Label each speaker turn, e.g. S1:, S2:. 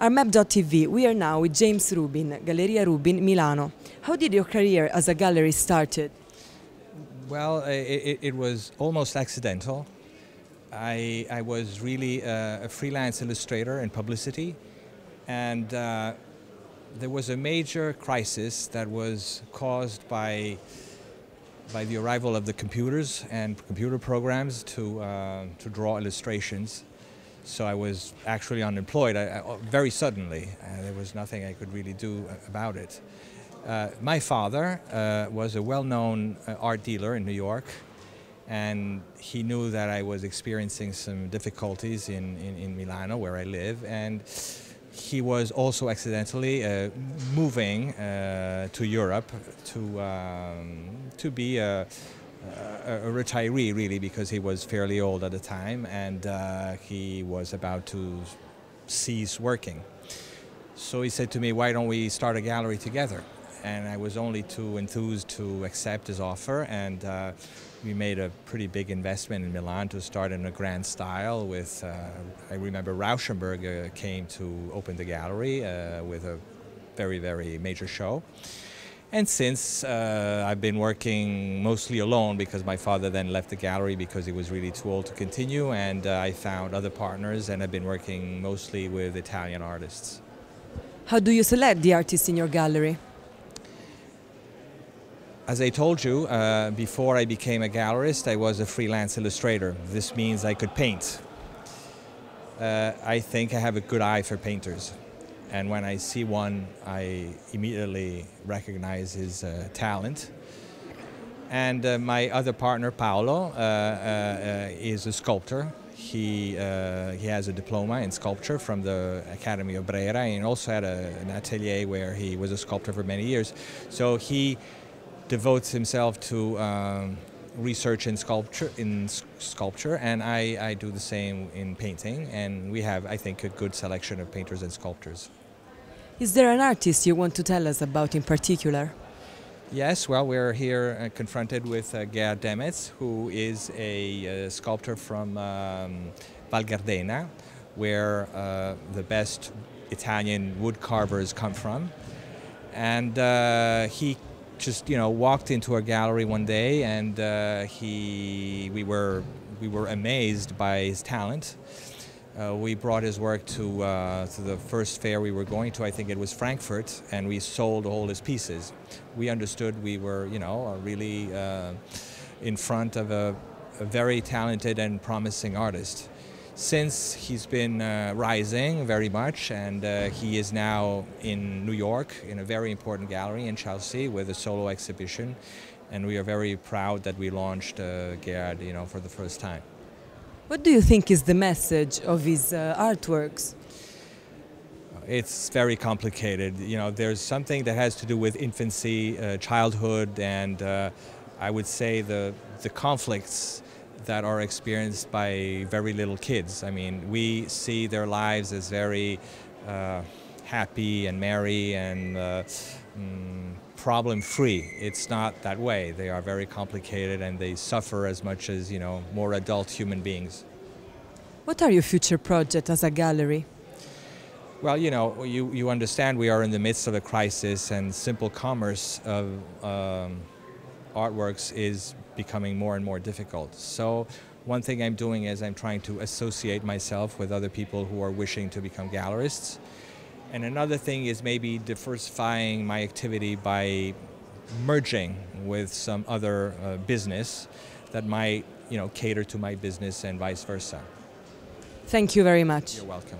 S1: Our map.tv, we are now with James Rubin, Galleria Rubin, Milano. How did your career as a gallerist started?
S2: Well, it was almost accidental. I was really a freelance illustrator in publicity, and there was a major crisis that was caused by the arrival of the computers and computer programs to draw illustrations. So I was actually unemployed very suddenly. There was nothing I could really do about it. My father was a well-known art dealer in New York, and he knew that I was experiencing some difficulties in Milano, where I live, and he was also accidentally moving to Europe to be a retiree, really, because he was fairly old at the time, and he was about to cease working. So he said to me, "Why don't we start a gallery together?" And I was only too enthused to accept his offer, and we made a pretty big investment in Milan to start in a grand style with, I remember Rauschenberg came to open the gallery with a very, very major show. And since I've been working mostly alone, because my father then left the gallery because he was really too old to continue, and I found other partners, and I've been working mostly with Italian artists.
S1: How do you select the artists in your gallery?
S2: As I told you, before I became a gallerist, I was a freelance illustrator. This means I could paint. I think I have a good eye for painters. And when I see one, I immediately recognize his talent. And my other partner, Paolo, is a sculptor. He has a diploma in sculpture from the Academy of Brera, and also had an atelier where he was a sculptor for many years. So he devotes himself to research in sculpture, and I do the same in painting, and we have, I think, a good selection of painters and sculptors.
S1: Is there an artist you want to tell us about in particular?
S2: Yes, well, we're here confronted with Gerd Demetz, who is a sculptor from Val Gardena, where the best Italian wood carvers come from. And he just, walked into our gallery one day, and we were amazed by his talent. We brought his work to the first fair we were going to. I think it was Frankfurt, and we sold all his pieces. We understood we were, really in front of a very talented and promising artist. Since he's been rising very much, and he is now in New York in a very important gallery in Chelsea with a solo exhibition, and we are very proud that we launched Gerd, for the first time.
S1: What do you think is the message of his artworks?
S2: It's very complicated. There's something that has to do with infancy, childhood, and I would say the conflicts that are experienced by very little kids. I mean, we see their lives as very happy and merry and problem-free. It's not that way. They are very complicated, and they suffer as much as, more adult human beings.
S1: What are your future projects as a gallery?
S2: Well, you understand we are in the midst of a crisis, and simple commerce of artworks is becoming more and more difficult. So one thing I'm doing is I'm trying to associate myself with other people who are wishing to become gallerists. And another thing is maybe diversifying my activity by merging with some other business that might, cater to my business and vice versa.
S1: Thank you very much.
S2: You're welcome.